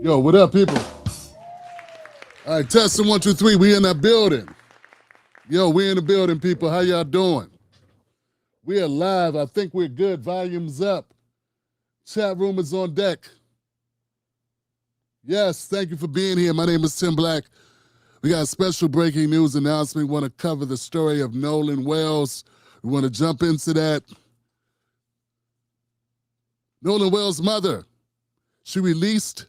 Yo, what up, people? All right, testing 1, 2, 3. We in that building. Yo, we in the building, people. How y'all doing? We are live. I think we're good. Volume's up. Chat room is on deck. Yes, thank you for being here. My name is Tim Black. We got a special breaking news announcement. We want to cover the story of Nolan Wells. We want to jump into that. Nolan Wells' mother, she released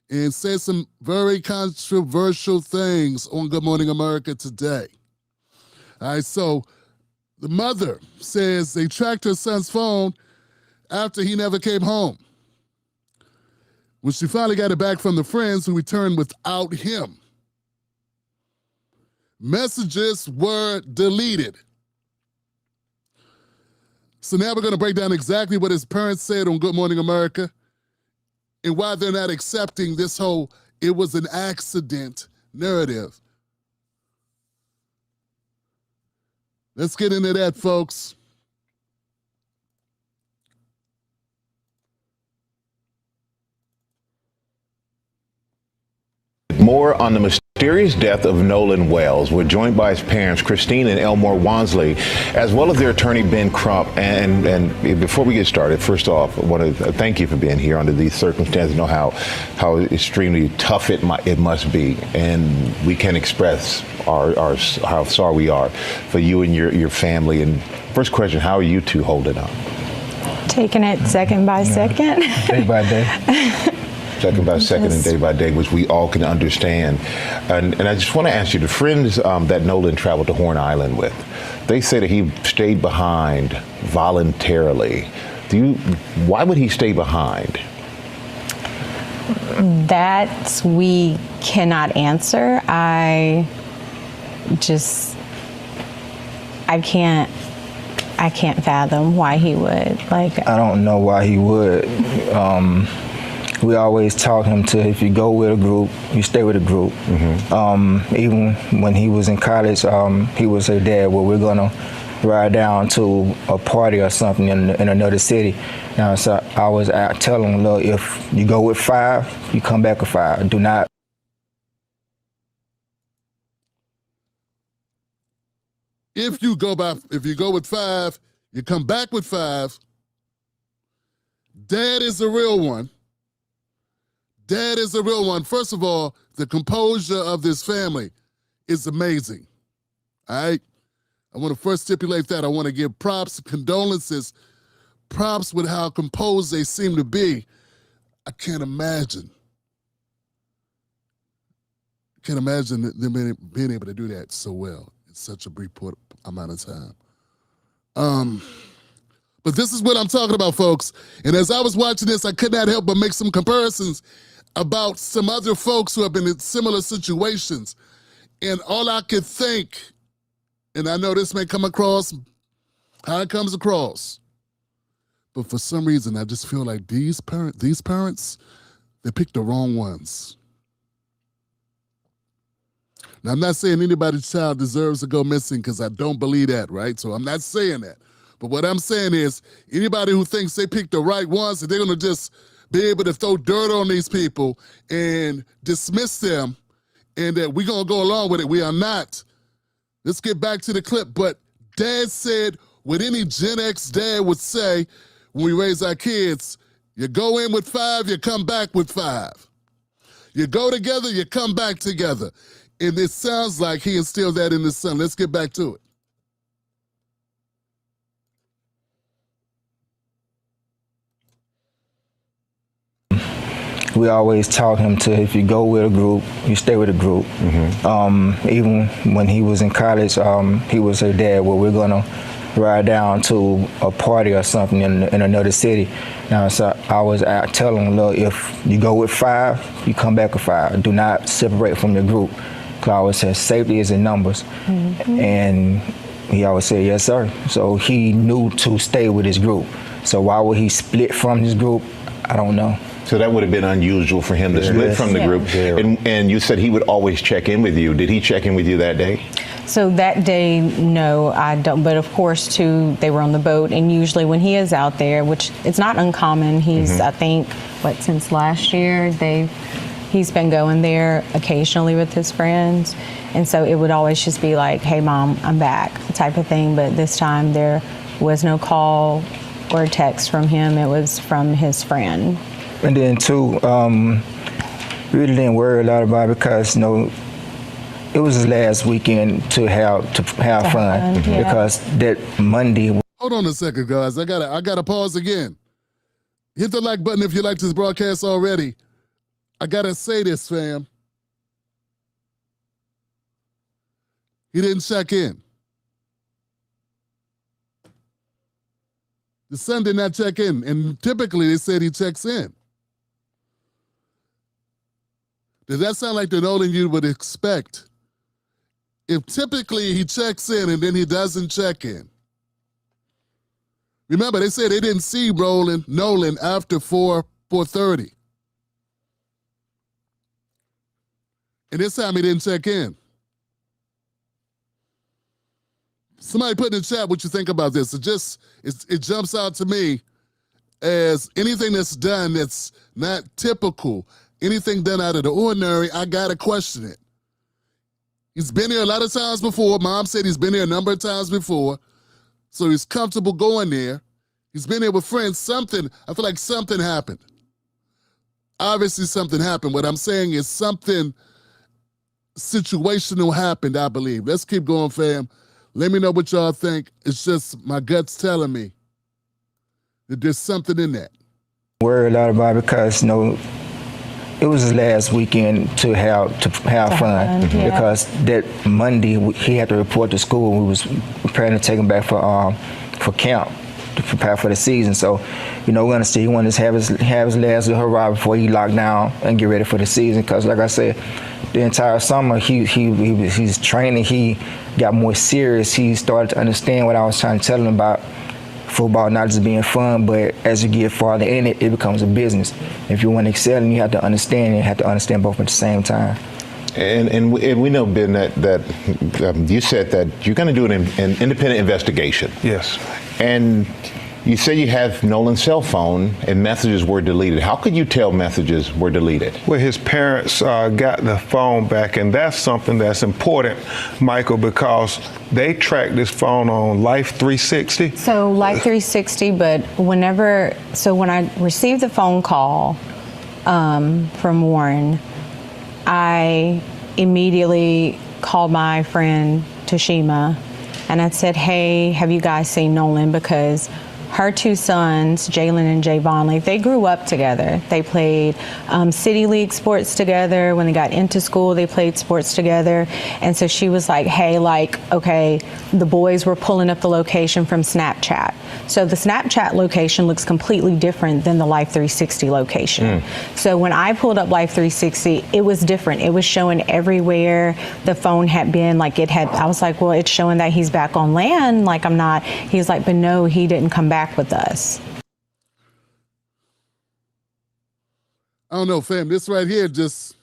and said some very controversial things on Good Morning America today. All right, so the mother says they tracked her son's phone after he never came home. When she finally got it back from the friends who returned without him, messages were deleted. So now we're going to break down exactly what his parents said on Good Morning America and why they're not accepting this whole "it was an accident" narrative. Let's get into that, folks. More on the mysterious death of Nolan Wells. We're joined by his parents, Christine and Elmore Wansley, as well as their attorney, Ben Crump. And before we get started, first off, I want to thank you for being here under these circumstances. I know how extremely tough it must be. And we can express how sorry we are for you and your family. And first question, how are you two holding up? Taking it second by second. Day by day. Second by second and day by day, which we all can understand. And I just want to ask you, the friends that Nolan traveled to Horn Island with, they say that he stayed behind voluntarily. Why would he stay behind? That we cannot answer. I can't fathom why he would. I don't know why he would. We always taught him to, if you go with a group, you stay with a group. Mm-hmm. Even when he was in college, he would say, "Dad, well, we're gonna ride down to a party or something in another city." Now, so I was telling him, "Look, if you go with 5, you come back with 5. Do not." If you go with 5, you come back with 5. Dad is a real one. Dad is a real one. First of all, the composure of this family is amazing. All right? I want to first stipulate that. I want to give props, condolences, props with how composed they seem to be. I can't imagine them being able to do that so well in such a brief amount of time. But this is what I'm talking about, folks. And as I was watching this, I could not help but make some comparisons about some other folks who have been in similar situations. And all I could think, and I know this may come across how it comes across, but for some reason, I just feel like these parents, they picked the wrong ones. Now, I'm not saying anybody's child deserves to go missing because I don't believe that, right? So I'm not saying that. But what I'm saying is anybody who thinks they picked the right ones and they're going to just be able to throw dirt on these people and dismiss them and that we're going to go along with it, we are not. Let's get back to the clip. But Dad said what any Gen X dad would say when we raise our kids, you go in with 5, you come back with 5. You go together, you come back together. And it sounds like he instilled that in his son. Let's get back to it. We always taught him to, if you go with a group, you stay with a group. Even when he was in college, he would say, Dad, well, we're going to ride down to a party or something in another city. Now, so I was out telling him, look, if you go with 5, you come back with 5. Do not separate from your group. Because I always said, safety is in numbers. And he always said, yes, sir. So he knew to stay with his group. So why would he split from his group? I don't know. So that would have been unusual for him to split from the group. And you said he would always check in with you. Did he check in with you that day? So that day, no, I don't. But of course, too, they were on the boat. And usually when he is out there, which it's not uncommon, he's, I think, since last year, he's been going there occasionally with his friends. And so it would always just be like, hey, Mom, I'm back, type of thing. But this time there was no call or text from him. It was from his friend. And then too, really didn't worry a lot about it because, it was his last weekend to have fun. Because that Monday. Hold on a second, guys. I gotta pause again. Hit the like button if you like this broadcast already. I gotta say this, fam. He didn't check in. The son did not check in, and typically they said he checks in. Does that sound like the Nolan you would expect? If typically he checks in and then he doesn't check in. Remember, they said they didn't see Nolan after 4:30. And this time he didn't check in. Somebody put in the chat what you think about this. It jumps out to me as anything that's done that's not typical, anything done out of the ordinary, I gotta question it. He's been here a lot of times before. Mom said he's been here a number of times before. So he's comfortable going there. He's been here with friends. I feel like something happened. Obviously something happened. What I'm saying is something situational happened, I believe. Let's keep going, fam. Let me know what y'all think. It's just my gut's telling me that there's something in that. Worry a lot about it because, it was his last weekend to have fun. Because that Monday he had to report to school. We was preparing to take him back for camp to prepare for the season. So, we're gonna see. He wanted to have his last hurrah before he locked down and get ready for the season. Because, like I said, the entire summer he's training. He got more serious. He started to understand what I was trying to tell him about football, not just being fun, but as you get farther in it, it becomes a business. If you want to excel, and you have to understand, and you have to understand both at the same time. And we know, Ben, that you said that you're going to do an independent investigation. Yes. And you say you have Nolan's cell phone and messages were deleted. How could you tell messages were deleted? Well, his parents got the phone back, and that's something that's important, Michael, because they tracked this phone on Life 360. So Life 360, but when I received the phone call from Warren, I immediately called my friend Toshima, and I said, hey, have you guys seen Nolan? Because her two sons, Jalen and Javon, like they grew up together. They played city league sports together. When they got into school, they played sports together. And so she was like, hey, like, okay, the boys were pulling up the location from Snapchat. So the Snapchat location looks completely different than the Life 360 location. So when I pulled up Life 360, it was different. It was showing everywhere the phone had been. Like it had, I was like, well, it's showing that he's back on land. Like I'm not. He's like, but no, he didn't come back with us. I don't know, fam. This right here just...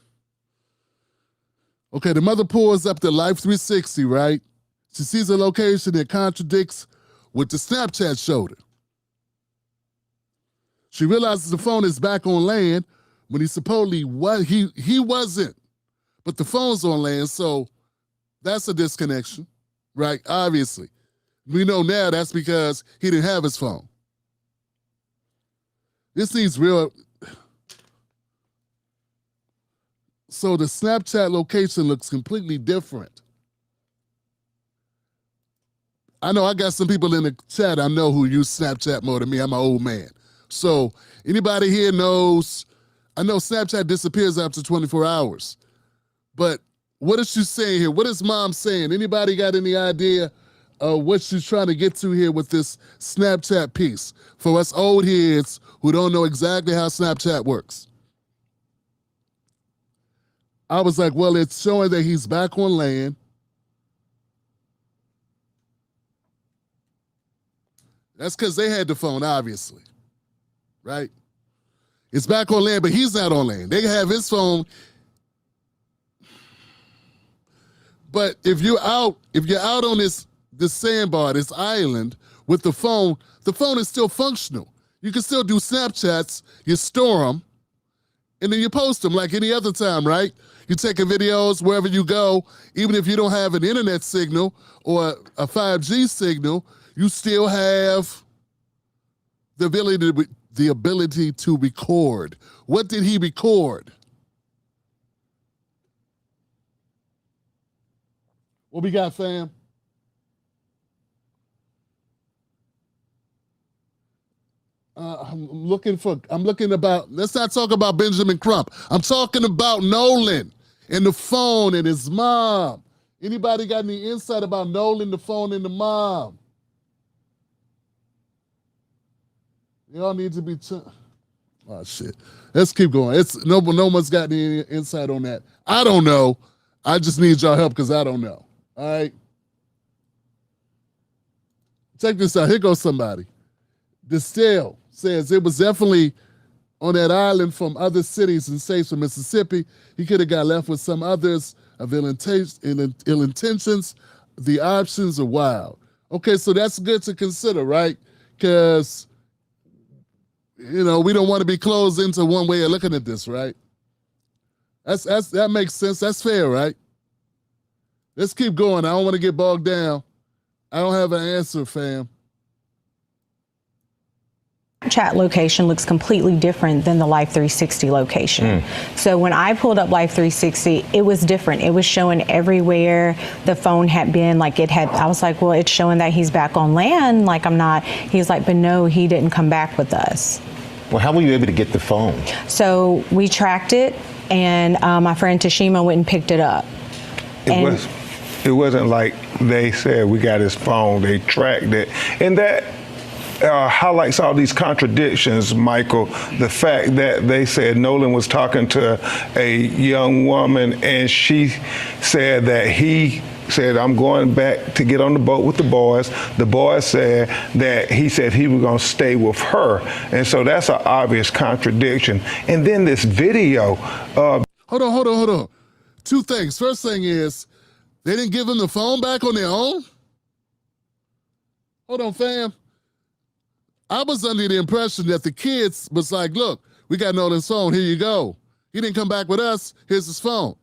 Okay, the mother pulls up the Life 360, right? She sees a location that contradicts what the Snapchat showed her. She realizes the phone is back on land when he supposedly he wasn't. But the phone's on land, so that's a disconnection, right? Obviously. We know now that's because he didn't have his phone. This needs real... So the Snapchat location looks completely different. I know I got some people in the chat I know who use Snapchat more than me. I'm an old man. So anybody here knows, I know Snapchat disappears after 24 hours. But what is she saying here? What is mom saying? Anybody got any idea of what she's trying to get to here with this Snapchat piece? For us old heads who don't know exactly how Snapchat works. I was like, well, it's showing that he's back on land. That's because they had the phone, obviously, right? It's back on land, but he's not on land. They have his phone. But if you're out on this sandbar, this island with the phone is still functional. You can still do Snapchats, you store them, and then you post them like any other time, right? You're taking videos wherever you go, even if you don't have an internet signal or a 5G signal, you still have the ability to record. What did he record? What we got, fam? Let's not talk about Benjamin Crump. I'm talking about Nolan and the phone and his mom. Anybody got any insight about Nolan, the phone, and the mom? Y'all need to be... Oh, shit. Let's keep going. No one's got any insight on that. I don't know. I just need y'all help because I don't know. All right? Check this out. Here goes somebody. Distill says it was definitely on that island from other cities and states from Mississippi. He could have got left with some others of ill intentions. The options are wild. Okay, so that's good to consider, right? Because, we don't want to be closed into one way of looking at this, right? That makes sense. That's fair, right? Let's keep going. I don't want to get bogged down. I don't have an answer, fam. Chat location looks completely different than the Life 360 location. So when I pulled up Life 360, it was different. It was showing everywhere the phone had been. Like it had, I was like, well, it's showing that he's back on land. Like I'm not. He's like, but no, he didn't come back with us. Well, how were you able to get the phone? So we tracked it, and my friend Tashima went and picked it up. It wasn't like they said we got his phone. They tracked it, and that highlights all these contradictions, Michael. The fact that they said Nolan was talking to a young woman and she said that he said, I'm going back to get on the boat with the boys. The boys said that he said he was going to stay with her. And so that's an obvious contradiction. And then this video. Hold on. Two things. First thing is, they didn't give him the phone back on their own? Hold on, fam. I was under the impression that the kids was like, look, we got Nolan's phone, here you go. He didn't come back with us, here's his phone.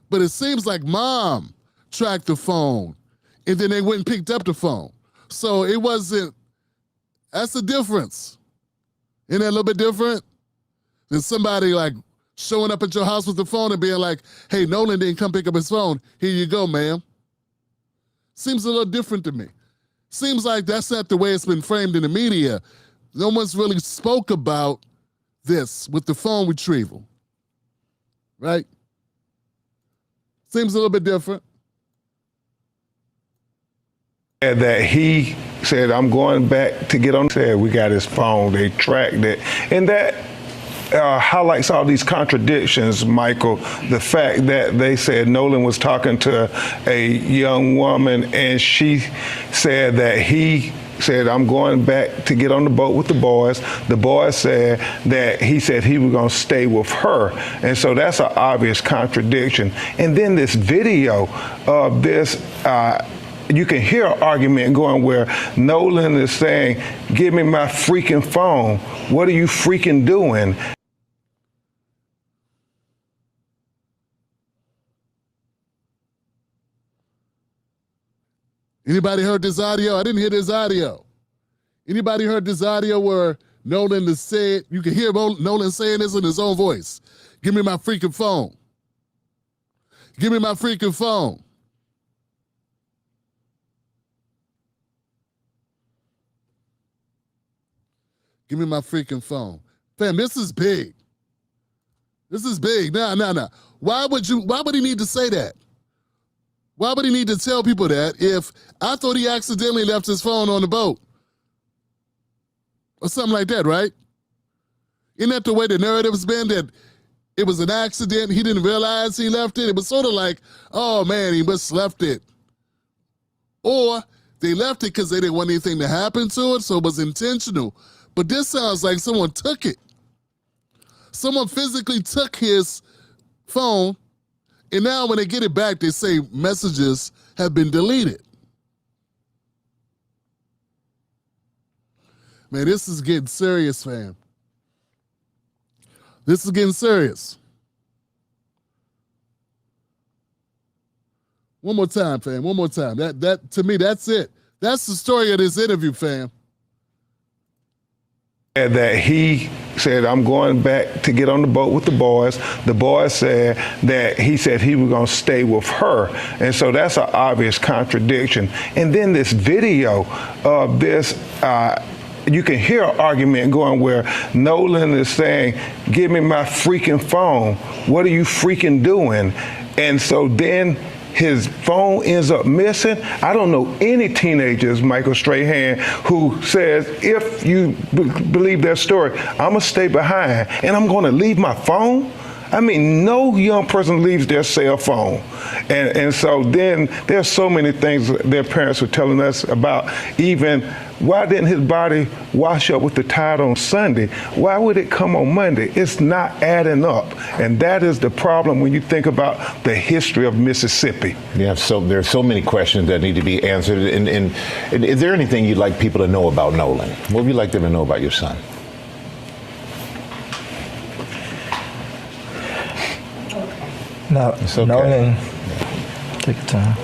But it seems like mom tracked the phone, and then they went and picked up the phone. So it wasn't, that's the difference. Isn't that a little bit different? Than somebody like showing up at your house with the phone and being like, hey, Nolan didn't come pick up his phone, here you go, ma'am. Seems a little different to me. Seems like that's not the way it's been framed in the media. No one's really spoke about this with the phone retrieval, right? Seems a little bit different. That he said, I'm going back to get on. Said we got his phone, they tracked it. And that highlights all these contradictions, Michael. The fact that they said Nolan was talking to a young woman and she said that he said, I'm going back to get on the boat with the boys. The boys said that he said he was going to stay with her. And so that's an obvious contradiction. And then this video of this, you can hear an argument going where Nolan is saying, give me my freaking phone. What are you freaking doing? Anybody heard this audio? I didn't hear this audio. Anybody heard this audio where Nolan is said, you can hear Nolan saying this in his own voice. Give me my freaking phone. Give me my freaking phone. Give me my freaking phone. Fam, this is big. This is big. Nah. Why would he need to say that? Why would he need to tell people that if I thought he accidentally left his phone on the boat? Or something like that, right? Isn't that the way the narrative's been, that it was an accident, he didn't realize he left it? It was sort of like, oh man, he must left it. Or they left it because they didn't want anything to happen to it, so it was intentional. But this sounds like someone took it. Someone physically took his phone, and now when they get it back, they say messages have been deleted. Man, this is getting serious, fam. This is getting serious. One more time, fam. One more time. That to me, that's it. That's the story of this interview, fam. That he said, I'm going back to get on the boat with the boys. The boys said that he said he was going to stay with her. And so that's an obvious contradiction. And then this video of this, you can hear an argument going where Nolan is saying, give me my freaking phone. What are you freaking doing? And so then his phone ends up missing. I don't know any teenagers, Michael Strahan, who says, if you believe their story, I'm going to stay behind and I'm going to leave my phone. I mean, no young person leaves their cell phone. And so then there's so many things their parents were telling us about, even why didn't his body wash up with the tide on Sunday? Why would it come on Monday? It's not adding up. And that is the problem when you think about the history of Mississippi. Yeah, so there are so many questions that need to be answered. And is there anything you'd like people to know about Nolan? What would you like them to know about your son? No, It's okay. Nolan, take your time.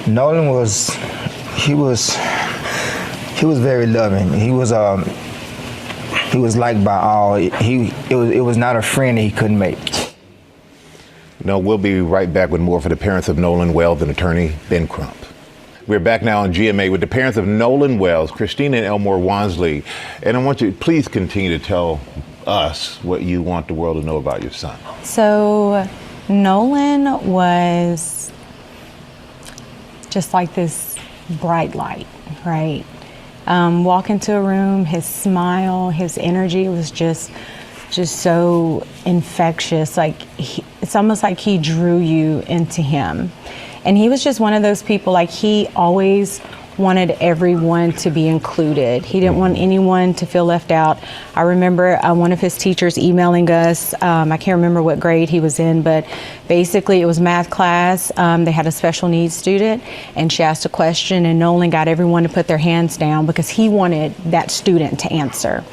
Nolan was very loving. He was liked by all. It was not a friend that he couldn't make. No, we'll be right back with more for the parents of Nolan Wells and attorney Ben Crump. We're back now on GMA with the parents of Nolan Wells, Christina and Elmore Wansley. And I want you to please continue to tell us what you want the world to know about your son. So Nolan was just like this bright light, right? Walk into a room, his smile, his energy was just so infectious. Like it's almost like he drew you into him. And he was just one of those people, like he always wanted everyone to be included. He didn't want anyone to feel left out. I remember one of his teachers emailing us. I can't remember what grade he was in, but basically it was math class. They had a special needs student and she asked a question and Nolan got everyone to put their hands down because he wanted that student to answer.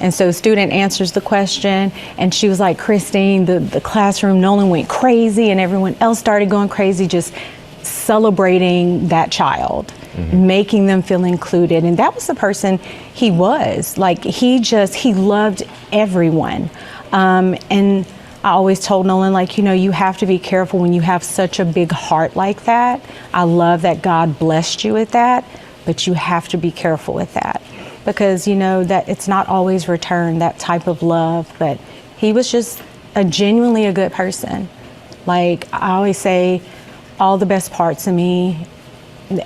And so student answers the question and she was like, Christine, the classroom, Nolan went crazy and everyone else started going crazy, just celebrating that child. Making them feel included. And that was the person he was. Like he loved everyone. And I always told Nolan, like, you know, you have to be careful when you have such a big heart like that. I love that God blessed you with that, but you have to be careful with that, because you know that it's not always returned, that type of love. But he was just genuinely a good person. Like I always say, all the best parts of me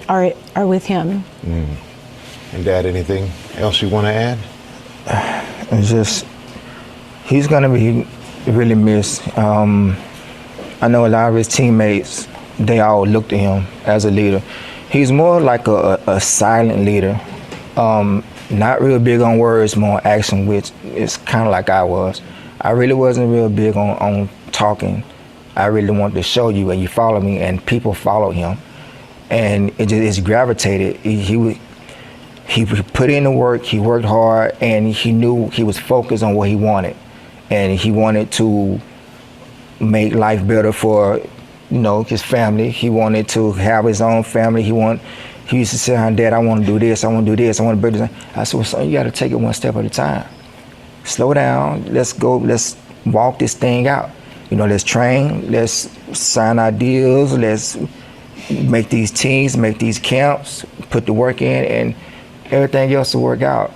are with him. And Dad, anything else you want to add? It's just, he's gonna be really missed. I know a lot of his teammates, they all look to him as a leader. He's more like a silent leader. Not real big on words, more action, which is kind of like I was. I really wasn't real big on talking. I really wanted to show you, and you follow me, and people followed him. And it's gravitated. He put in the work, he worked hard, and he knew he was focused on what he wanted. And he wanted to make life better for, his family. He wanted to have his own family. He used to say, Dad, I want to do this, I want to do this, I want to do this. I said, well, son, you got to take it one step at a time. Slow down, let's go, let's walk this thing out. Let's train, let's sign our deals, let's make these teams, make these camps, put the work in, and everything else will work out.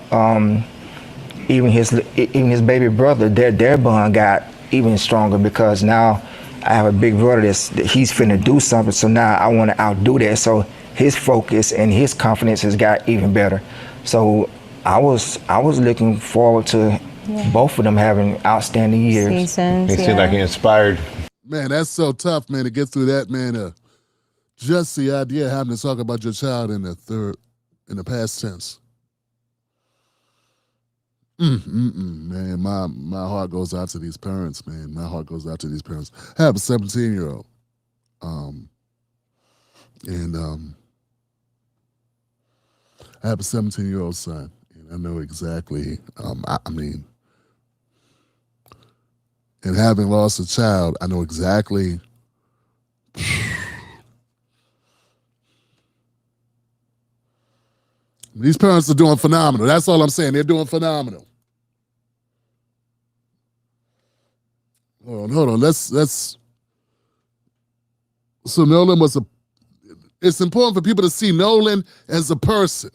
Even his baby brother, their bond got even stronger, because now I have a big brother that he's finna do something, so now I want to outdo that. So his focus and his confidence has got even better. So I was looking forward to both of them having outstanding years. Seasons, He seemed like he inspired. Man, that's so tough, man, to get through that, man. Just the idea of having to talk about your child in the past tense. Man, my heart goes out to these parents, man. My heart goes out to these parents. I have a 17-year-old. I have a 17-year-old son, and I know exactly, and having lost a child, I know exactly these parents are doing phenomenal. That's all I'm saying. They're doing phenomenal. Hold on. Let's. So Nolan was it's important for people to see Nolan as a person.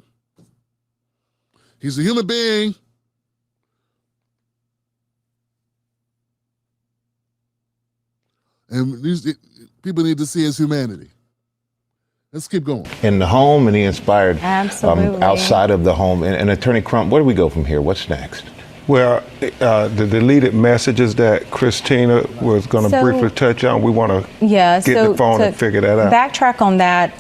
He's a human being. And people need to see his humanity. Let's keep going. In the home, and he inspired Absolutely. outside of the home. And Attorney Crump, where do we go from here? What's next? Well, the deleted messages that Christina was going to briefly touch on, we want to get the phone and figure that out. Backtrack on that.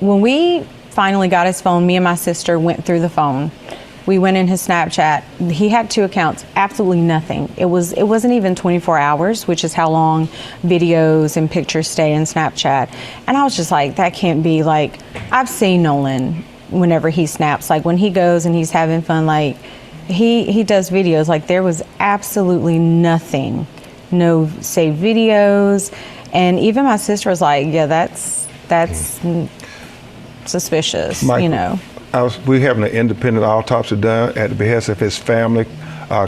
When we finally got his phone, me and my sister went through the phone. We went in his Snapchat. He had 2 accounts, absolutely nothing. It wasn't even 24 hours, which is how long videos and pictures stay in Snapchat. And I was just like, that can't be. Like, I've seen Nolan whenever he snaps, like when he goes and he's having fun, like he does videos. Like, there was absolutely nothing, no saved videos. And even my sister was like, yeah, that's suspicious, Michael, we having an independent autopsy done at the behest of his family.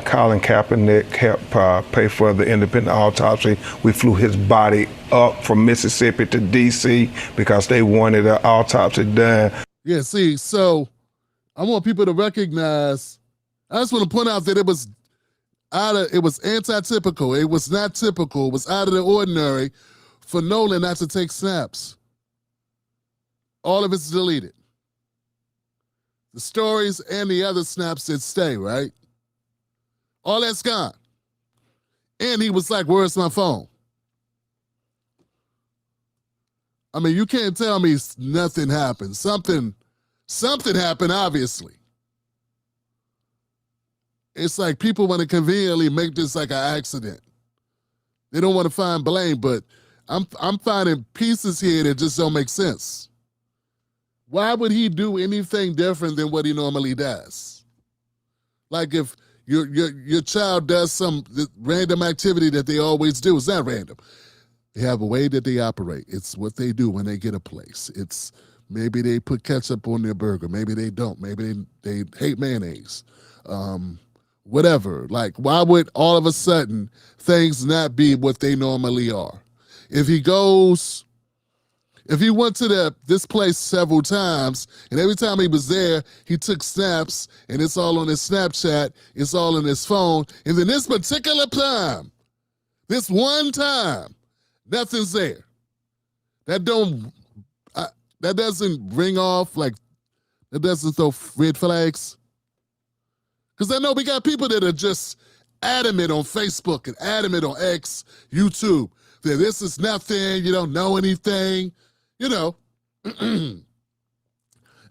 Colin Kaepernick helped pay for the independent autopsy. We flew his body up from Mississippi to D.C. because they wanted an autopsy done. Yeah, see, so I want people to recognize, I just want to point out that it was anti-typical. It was not typical. It was out of the ordinary for Nolan not to take snaps. All of it's deleted. The stories and the other snaps that stay, right? All that's gone. And he was like, where's my phone? I mean, you can't tell me nothing happened. Something happened, obviously. It's like people want to conveniently make this like an accident. They don't want to find blame, but I'm finding pieces here that just don't make sense. Why would he do anything different than what he normally does? Like if your child does some random activity that they always do, it's not random. They have a way that they operate. It's what they do when they get a place. It's maybe they put ketchup on their burger. Maybe they don't. Maybe they hate mayonnaise. Whatever. Like, why would all of a sudden things not be what they normally are? If If he went to this place several times, and every time he was there, he took snaps, and it's all on his Snapchat, it's all on his phone, and then this particular time, this one time, nothing's there. That doesn't ring off, like, that doesn't throw red flags. Because I know we got people that are just adamant on Facebook and adamant on X, YouTube, that this is nothing, you don't know anything, you know. And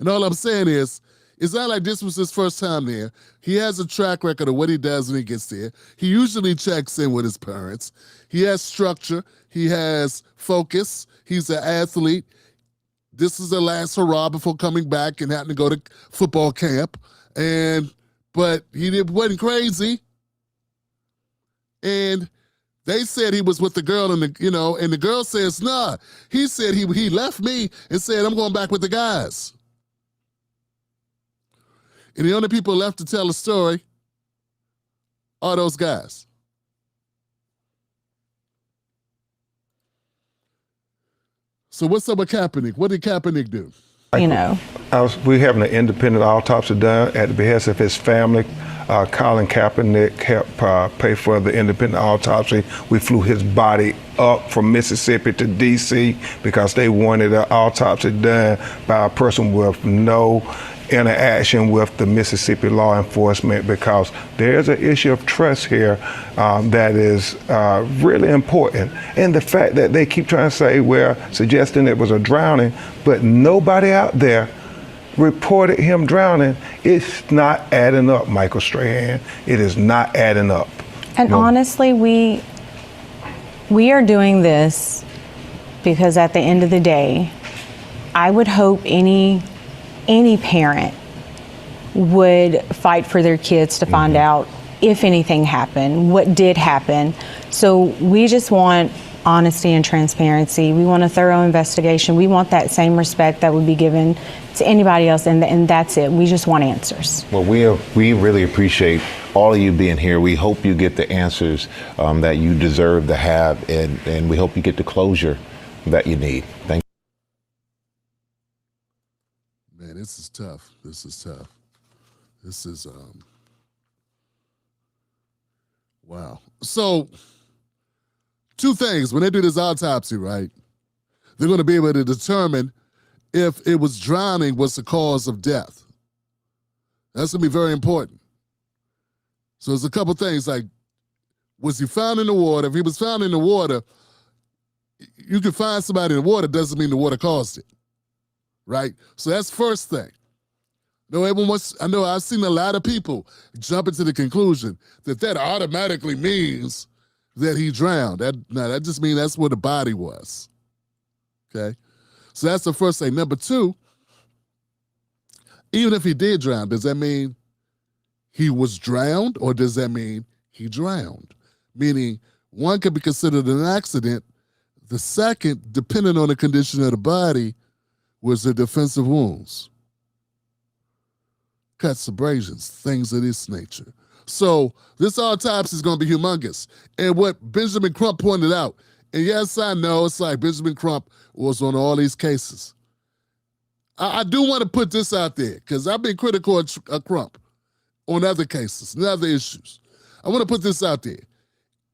all I'm saying is, it's not like this was his first time there. He has a track record of what he does when he gets there. He usually checks in with his parents. He has structure. He has focus. He's an athlete. This is the last hurrah before coming back and having to go to football camp. But he wasn't crazy. And they said he was with the girl, and the girl says, nah. He said he left me and said, I'm going back with the guys. And the only people left to tell the story are those guys. So what's up with Kaepernick? What did Kaepernick do? We having an independent autopsy done at the behest of his family. Colin Kaepernick helped pay for the independent autopsy. We flew his body up from Mississippi to D.C. because they wanted an autopsy done by a person with no interaction with the Mississippi law enforcement, because there's an issue of trust here that is really important. And the fact that they keep trying to say, suggesting it was a drowning, but nobody out there reported him drowning, it's not adding up, Michael Strahan. It is not adding up. And honestly, we are doing this because at the end of the day, I would hope any parent would fight for their kids to find out if anything happened, what did happen. So we just want honesty and transparency. We want a thorough investigation. We want that same respect that would be given to anybody else, and that's it. We just want answers. Well, we really appreciate all of you being here. We hope you get the answers that you deserve to have, and we hope you get the closure that you need. Thank you. Man, this is tough. This is wow. So, two things. When they do this autopsy, right, they're going to be able to determine if it was drowning was the cause of death. That's going to be very important. So there's a couple things, like, was he found in the water? If he was found in the water, you can find somebody in the water, doesn't mean the water caused it, right? So that's first thing. I know I've seen a lot of people jumping to the conclusion that automatically means that he drowned. That just means that's where the body was. Okay? So that's the first thing. Number two, even if he did drown, does that mean he was drowned, or does that mean he drowned? Meaning, one could be considered an accident. The second, depending on the condition of the body, was the defensive wounds. Cuts, abrasions, things of this nature. So this autopsy is going to be humongous. And what Benjamin Crump pointed out, and yes, I know it's like Benjamin Crump was on all these cases. I do want to put this out there, because I've been critical of Crump on other cases and other issues. I want to put this out there.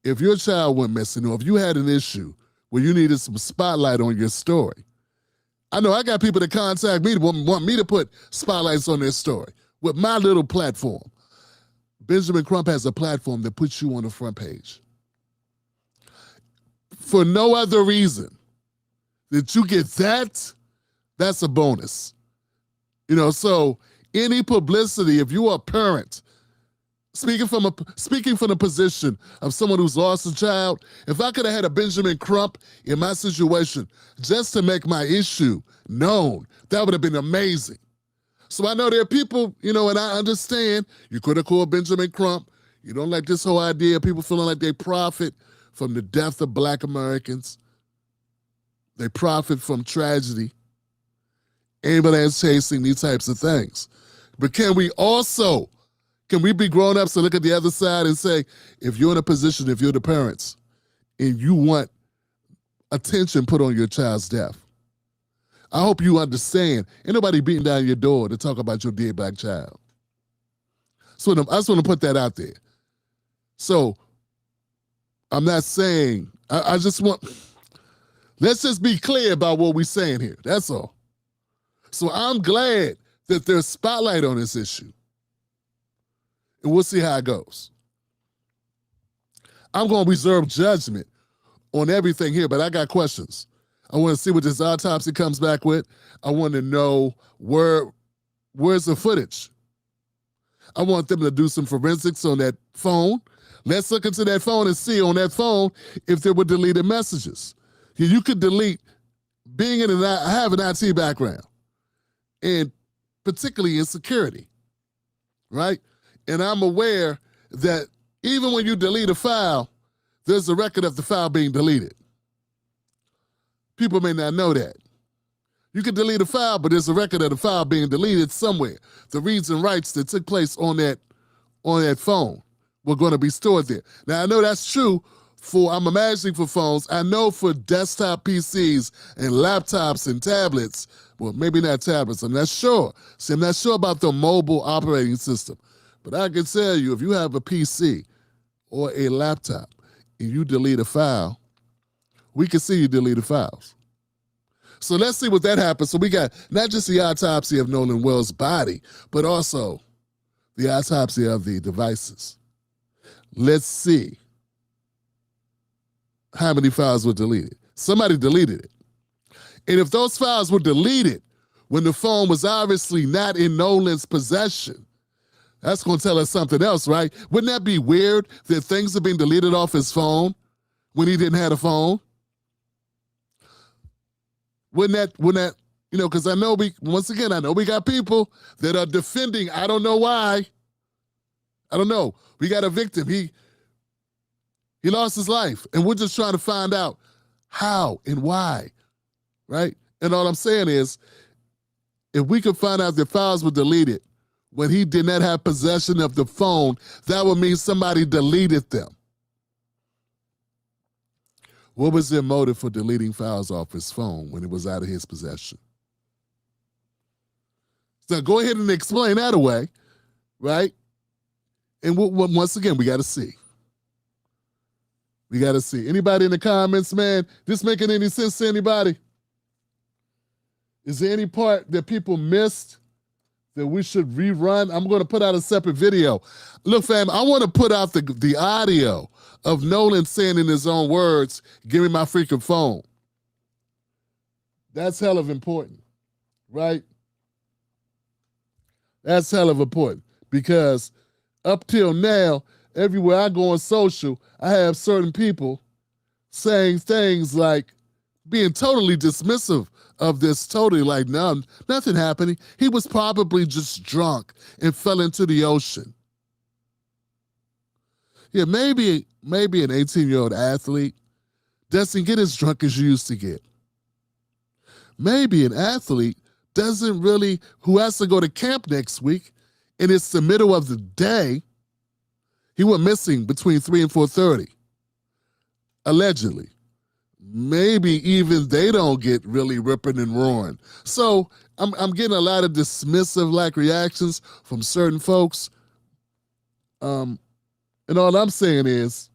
If your child went missing, or if you had an issue where you needed some spotlight on your story, I know I got people that contact me that want me to put spotlights on their story with my little platform. Benjamin Crump has a platform that puts you on the front page. For no other reason that you get that's a bonus. So any publicity, if you are a parent, speaking from the position of someone who's lost a child, if I could have had a Benjamin Crump in my situation just to make my issue known, that would have been amazing. So I know there are people, and I understand you're critical of Benjamin Crump. You don't like this whole idea of people feeling like they profit from the death of Black Americans. They profit from tragedy. Anybody that's chasing these types of things. But can we be grown-ups and look at the other side and say, if you're in a position, if you're the parents, and you want attention put on your child's death, I hope you understand. Ain't nobody beating down your door to talk about your dead black child. So I just want to put that out there. So I'm not saying, I just want, let's just be clear about what we're saying here. That's all. So I'm glad that there's spotlight on this issue. And we'll see how it goes. I'm going to reserve judgment on everything here, but I got questions. I want to see what this autopsy comes back with. I want to know where's the footage. I want them to do some forensics on that phone. Let's look into that phone and see on that phone if there were deleted messages. You could delete, I have an IT background, and particularly in security, right? And I'm aware that even when you delete a file, there's a record of the file being deleted. People may not know that. You can delete a file, but there's a record of the file being deleted somewhere. The reads and writes that took place on that phone were going to be stored there. Now, I know that's true I'm imagining for phones. I know for desktop PCs and laptops and tablets, well, maybe not tablets, I'm not sure. See, I'm not sure about the mobile operating system. But I can tell you, if you have a PC or a laptop and you delete a file, we can see you deleted files. So let's see what that happens. So we got not just the autopsy of Nolan Wells' body, but also the autopsy of the devices. Let's see how many files were deleted. Somebody deleted it. And if those files were deleted when the phone was obviously not in Nolan's possession, that's going to tell us something else, right? Wouldn't that be weird that things have been deleted off his phone when he didn't have a phone? Wouldn't that, because I know we got people that are defending. I don't know why. I don't know. We got a victim. He lost his life, and we're just trying to find out how and why, right? And all I'm saying is, if we could find out the files were deleted when he did not have possession of the phone, that would mean somebody deleted them. What was their motive for deleting files off his phone when it was out of his possession? So go ahead and explain that away, right? And once again, we got to see. We got to see. Anybody in the comments, man, this making any sense to anybody? Is there any part that people missed that we should rerun? I'm going to put out a separate video. Look, fam, I want to put out the audio of Nolan saying in his own words, "Give me my freaking phone." That's hell of important, right? That's hell of important because up till now, everywhere I go on social, I have certain people saying things like being totally dismissive of this, totally like, no, nothing happening. He was probably just drunk and fell into the ocean. Yeah, maybe an 18-year-old athlete doesn't get as drunk as you used to get. Maybe an athlete who has to go to camp next week, and it's the middle of the day. He went missing between 3 and 4:30, allegedly. Maybe even they don't get really ripping and roaring. So I'm getting a lot of dismissive reactions from certain folks. And all I'm saying is,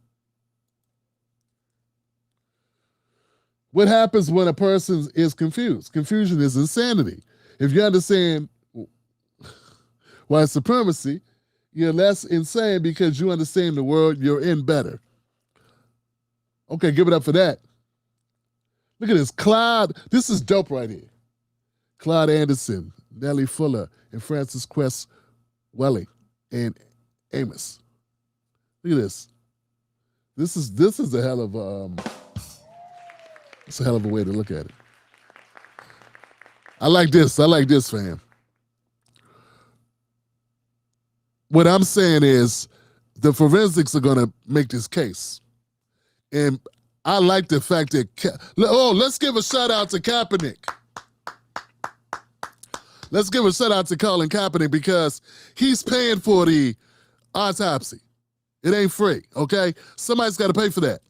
what happens when a person is confused? Confusion is insanity. If you understand white supremacy, you're less insane because you understand the world you're in better. Okay, give it up for that. Look at this, Clyde. This is dope right here. Clyde Anderson, Nellie Fuller, and Francis Quest Welling, and Amos. Look at this. This is a hell of it's a hell of a way to look at it. I like this, fam. What I'm saying is the forensics are going to make this case. And I like the fact that, let's give a shout out to Kaepernick. Let's give a shout out to Colin Kaepernick because he's paying for the autopsy. It ain't free, okay? Somebody's got to pay for that,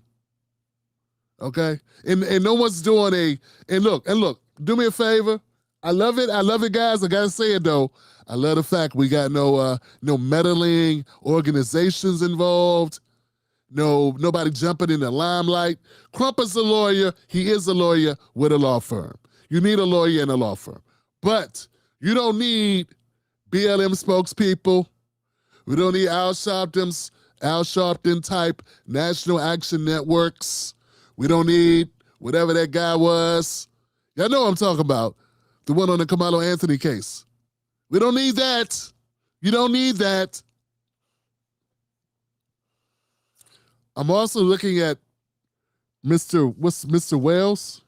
okay? And no one's doing and look, do me a favor. I love it. I love it, guys. I gotta say it though. I love the fact we got no meddling organizations involved. No, nobody jumping in the limelight. Crump is a lawyer. He is a lawyer with a law firm. You need a lawyer in a law firm. But you don't need BLM spokespeople. We don't need Al Sharpton type national action networks. We don't need whatever that guy was. Y'all know what I'm talking about. The one on the Kamalo Anthony case. We don't need that. You don't need that. I'm also looking at Mr. Wells?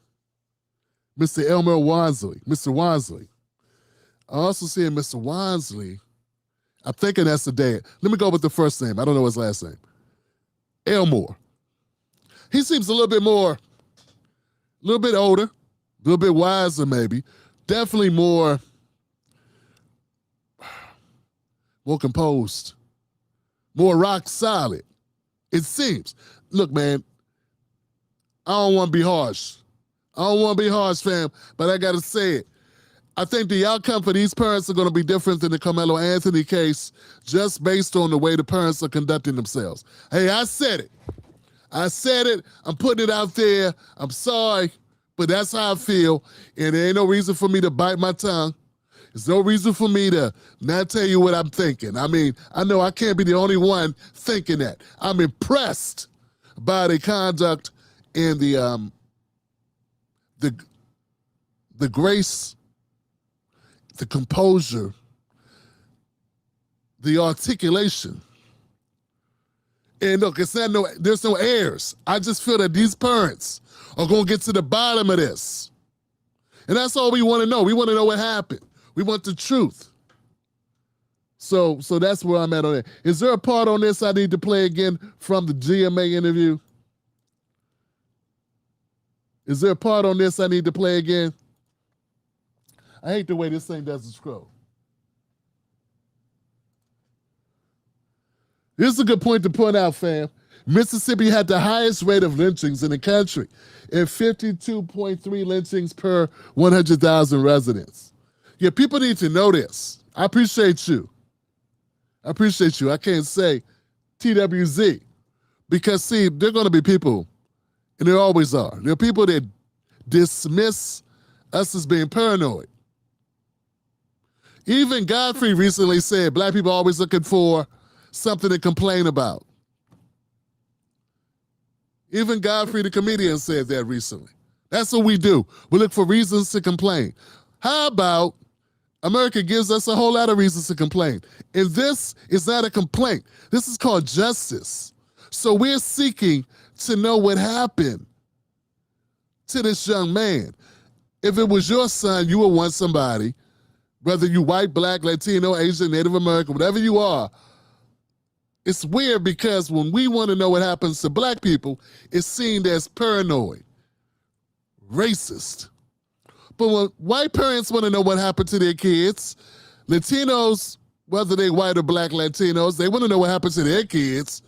Mr. Elmer Wansley. Mr. Wansley. I also see Mr. Wansley. I'm thinking that's the dad. Let me go with the first name. I don't know his last name. Elmore. He seems a little bit older, a little bit wiser maybe. Definitely more composed, more rock solid. It seems. Look, man, I don't want to be harsh. Fam, but I got to say it. I think the outcome for these parents are going to be different than the Carmelo Anthony case just based on the way the parents are conducting themselves. Hey, I said it. I'm putting it out there. I'm sorry, but that's how I feel. And there ain't no reason for me to bite my tongue. There's no reason for me to not tell you what I'm thinking. I mean, I know I can't be the only one thinking that. I'm impressed by the conduct and the grace, the composure, the articulation. And look, there's no airs. I just feel that these parents are going to get to the bottom of this. And that's all we want to know. We want to know what happened. We want the truth. So that's where I'm at on it. Is there a part on this I need to play again from the GMA interview? Is there a part on this I need to play again? I hate the way this thing doesn't scroll. This is a good point to point out, fam. Mississippi had the highest rate of lynchings in the country at 52.3 lynchings per 100,000 residents. Yeah, people need to know this. I appreciate you. I can't say TWZ because, see, there are going to be people, and there always are. There are people that dismiss us as being paranoid. Even Godfrey recently said black people are always looking for something to complain about. Even Godfrey the comedian said that recently. That's what we do. We look for reasons to complain. How about America gives us a whole lot of reasons to complain? And this is not a complaint. This is called justice. So we're seeking to know what happened to this young man. If it was your son, you would want somebody, whether you white, black, Latino, Asian, Native American, whatever you are. It's weird because when we want to know what happens to black people, it's seen as paranoid, racist. But when white parents want to know what happened to their kids, Latinos, whether they white or black Latinos, they want to know what happened to their kids.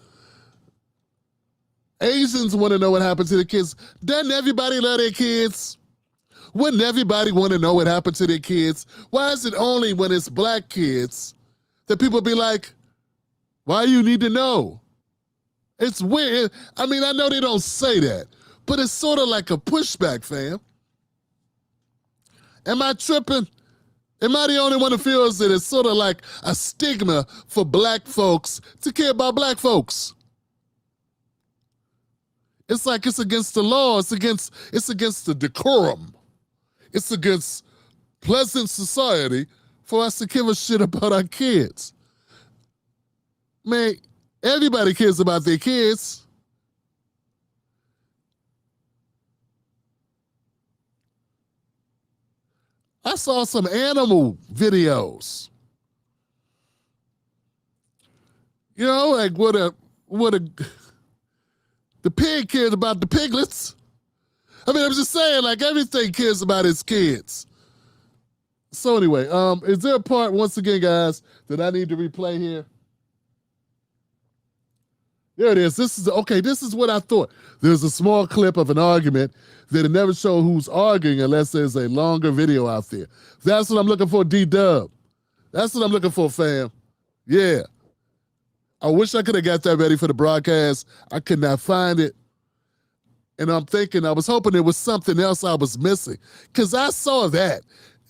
Asians want to know what happened to their kids. Doesn't everybody love their kids? Wouldn't everybody want to know what happened to their kids? Why is it only when it's black kids that people be like, why you need to know? It's weird. I mean, I know they don't say that, but it's sort of like a pushback, fam. Am I tripping? Am I the only one who feels that it's sort of like a stigma for black folks to care about black folks? It's like it's against the law. It's against the decorum. It's against pleasant society for us to give a shit about our kids. Man, everybody cares about their kids. I saw some animal videos. You know, like the pig cares about the piglets. I mean, I'm just saying, like, everything cares about its kids. So anyway, is there a part, once again, guys, that I need to replay here? There it is. This is what I thought. There's a small clip of an argument that it never show who's arguing unless there's a longer video out there. That's what I'm looking for, D-Dub. That's what I'm looking for, fam. Yeah. I wish I could have got that ready for the broadcast. I could not find it. And I was hoping there was something else I was missing. Because I saw that.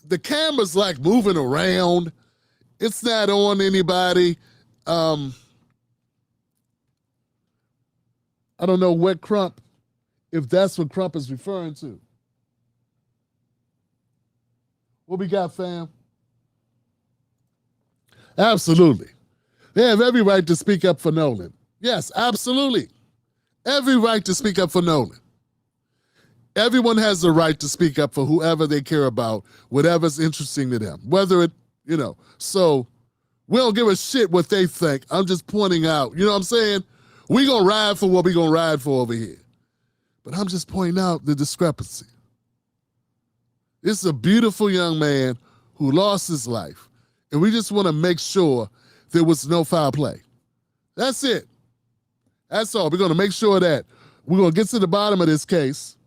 The camera's like moving around. It's not on anybody. I don't know what Crump, if that's what Crump is referring to. What we got, fam? Absolutely. They have every right to speak up for Nolan. Yes, absolutely. Every right to speak up for Nolan. Everyone has the right to speak up for whoever they care about, whatever's interesting to them. Whether it, so we don't give a shit what they think. I'm just pointing out, you know what I'm saying? We gonna ride for what we gonna ride for over here. But I'm just pointing out the discrepancy. This is a beautiful young man who lost his life. And we just wanna make sure there was no foul play. That's it. That's all. We're gonna make sure that we're gonna get to the bottom of this case.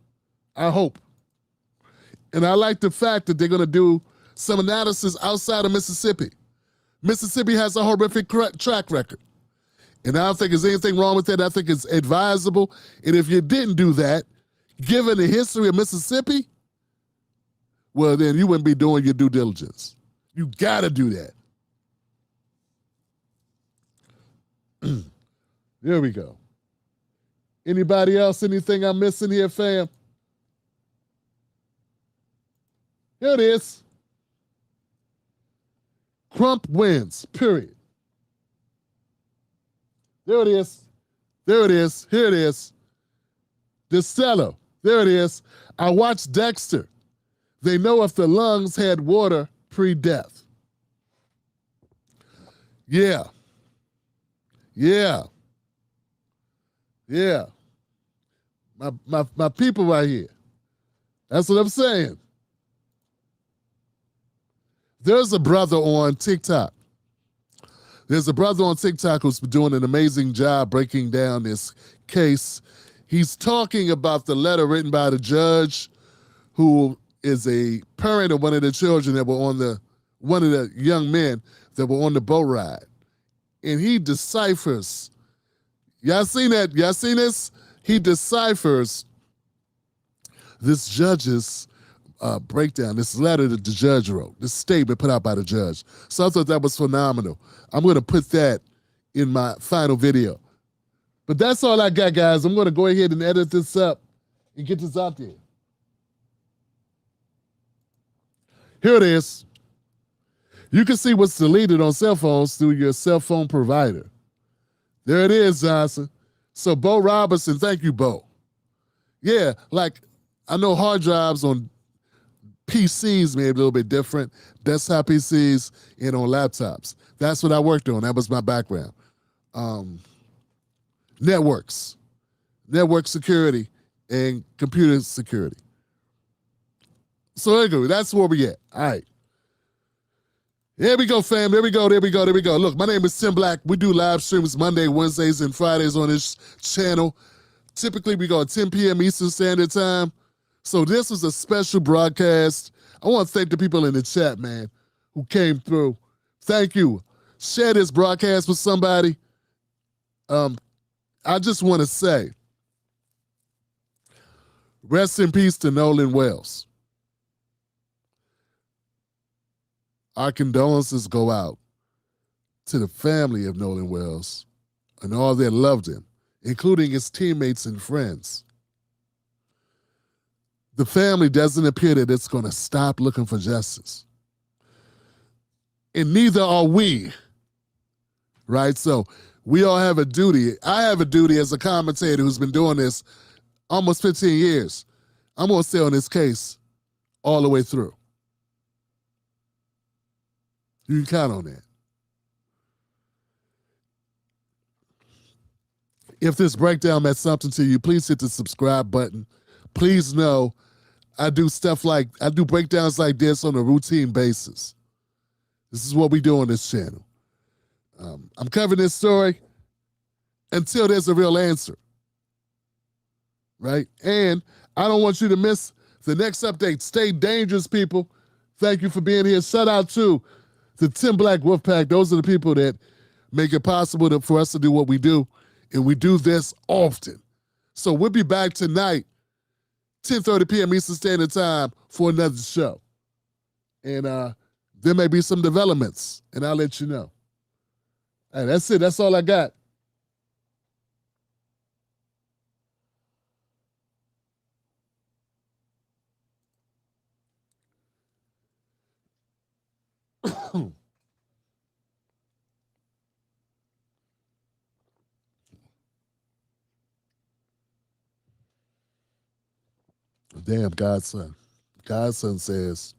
I hope. And I like the fact that they're gonna do some analysis outside of Mississippi. Mississippi has a horrific track record. And I don't think there's anything wrong with that. I think it's advisable. And if you didn't do that, given the history of Mississippi, well, then you wouldn't be doing your due diligence. You gotta do that. There we go. Anybody else? Anything I'm missing here, fam? Here it is. Crump wins, period. There it is. There it is. Here it is. DeStello. There it is. I watched Dexter. They know if the lungs had water pre-death. Yeah. Yeah. Yeah. My people right here. That's what I'm saying. There's a brother on TikTok. There's a brother on TikTok who's been doing an amazing job breaking down this case. He's talking about the letter written by the judge who is a parent of one of the children that were on one of the young men that were on the boat ride. And he deciphers. Y'all seen that? Y'all seen this? He deciphers this judge's breakdown, this letter that the judge wrote, this statement put out by the judge. So I thought that was phenomenal. I'm going to put that in my final video. But that's all I got, guys. I'm going to go ahead and edit this up and get this out there. Here it is. You can see what's deleted on cell phones through your cell phone provider. There it is, Johnson. So Bo Robertson, thank you, Bo. Yeah, like I know hard drives on PCs may be a little bit different, desktop PCs and on laptops. That's what I worked on. That was my background. Networks, network security, and computer security. So there you go. That's where we at. All right. Here we go, fam. There we go. There we go. There we go. Look, my name is Tim Black. We do live streams Monday, Wednesdays, and Fridays on this channel. Typically, we go at 10 p.m. Eastern Standard Time. So this was a special broadcast. I want to thank the people in the chat, man, who came through. Thank you. Share this broadcast with somebody. I just want to say, rest in peace to Nolan Wells. Our condolences go out to the family of Nolan Wells and all that loved him, including his teammates and friends. The family doesn't appear that it's going to stop looking for justice. And neither are we, right? So we all have a duty. I have a duty as a commentator who's been doing this almost 15 years. I'm going to stay on this case all the way through. You can count on that. If this breakdown meant something to you, please hit the subscribe button. Please know I do breakdowns like this on a routine basis. This is what we do on this channel. I'm covering this story. until there's a real answer, right? And I don't want you to miss the next update. Stay dangerous, people. Thank you for being here. Shout out to the Tim Black Wolfpack. Those are the people that make it possible for us to do what we do, and we do this often. So we'll be back tonight, 10:30 p.m. Eastern Standard Time for another show. And there may be some developments, and I'll let you know. All right, that's it. That's all I got. Damn, Godson. Godson says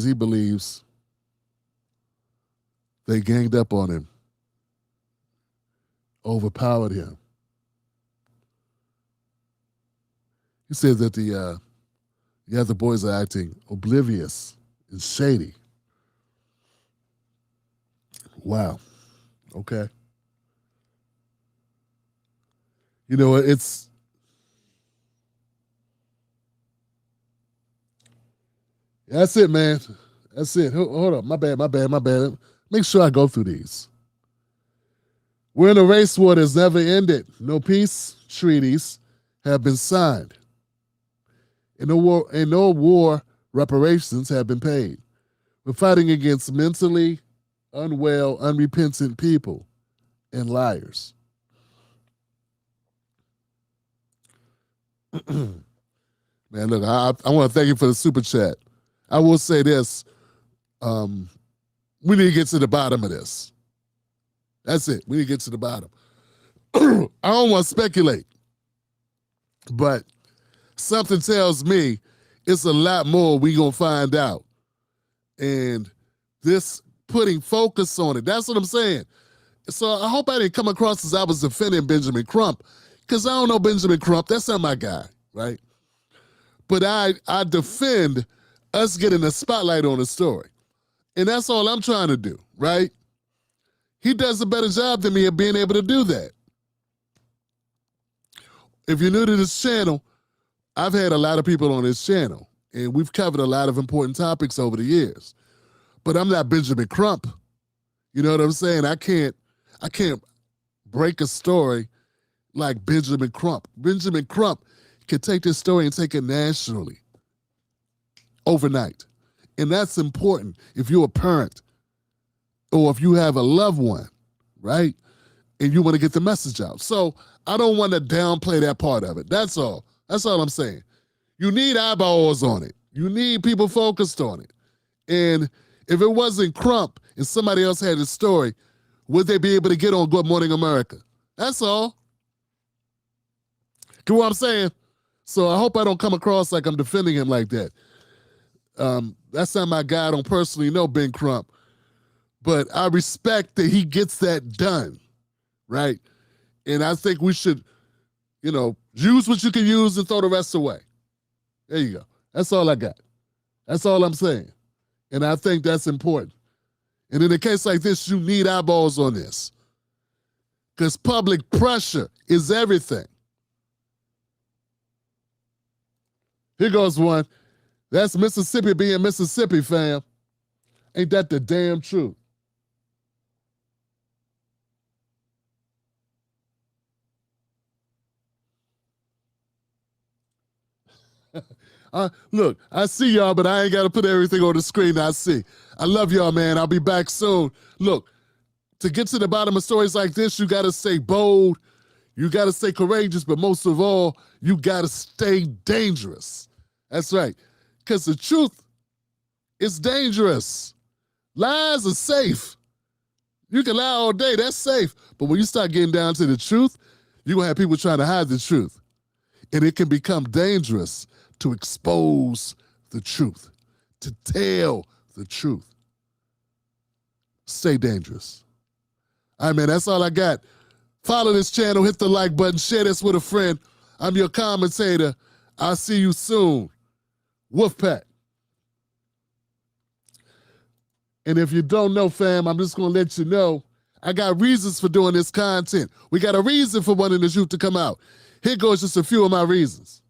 he believes they ganged up on him, overpowered him. He says that the other boys are acting oblivious and shady. Wow. Okay. You know, that's it, man. That's it. Hold up. My bad. Make sure I go through these. We're in a race war that's never ended. No peace treaties have been signed. And no war reparations have been paid. We're fighting against mentally unwell, unrepentant people and liars. Man, look, I want to thank you for the super chat. I will say this. We need to get to the bottom of this. That's it. We need to get to the bottom. I don't want to speculate, but something tells me it's a lot more we going to find out. And this putting focus on it, that's what I'm saying. So I hope I didn't come across as I was defending Benjamin Crump, because I don't know Benjamin Crump. That's not my guy, right? But I defend us getting a spotlight on the story. And that's all I'm trying to do, right? He does a better job than me of being able to do that. If you're new to this channel, I've had a lot of people on this channel, and we've covered a lot of important topics over the years. But I'm not Benjamin Crump. You know what I'm saying? I can't break a story like Benjamin Crump. Benjamin Crump can take this story and take it nationally overnight. And that's important if you're a parent or if you have a loved one, right? And you want to get the message out. So I don't want to downplay that part of it. That's all. That's all I'm saying. You need eyeballs on it. You need people focused on it. And if it wasn't Crump and somebody else had the story, would they be able to get on Good Morning America? That's all. Get what I'm saying? So I hope I don't come across like I'm defending him like that. That's not my guy. I don't personally know Ben Crump. But I respect that he gets that done, right? And I think we should, use what you can use and throw the rest away. There you go. That's all I got. That's all I'm saying. And I think that's important. And in a case like this, you need eyeballs on this. Because public pressure is everything. Here goes one. That's Mississippi being Mississippi, fam. Ain't that the damn truth? Look, I see y'all, but I ain't got to put everything on the screen. I see. I love y'all, man. I'll be back soon. Look, to get to the bottom of stories like this, you got to stay bold. You got to stay courageous, but most of all, you got to stay dangerous. That's right. Because the truth is dangerous. Lies are safe. You can lie all day. That's safe. But when you start getting down to the truth, you're going to have people trying to hide the truth. And it can become dangerous to expose the truth, to tell the truth. Stay dangerous. All right, man, that's all I got. Follow this channel, hit the like button, share this with a friend. I'm your commentator. I'll see you soon. Wolfpack. And if you don't know, fam, I'm just going to let you know, I got reasons for doing this content. We got a reason for wanting this youth to come out. Here goes just a few of my reasons.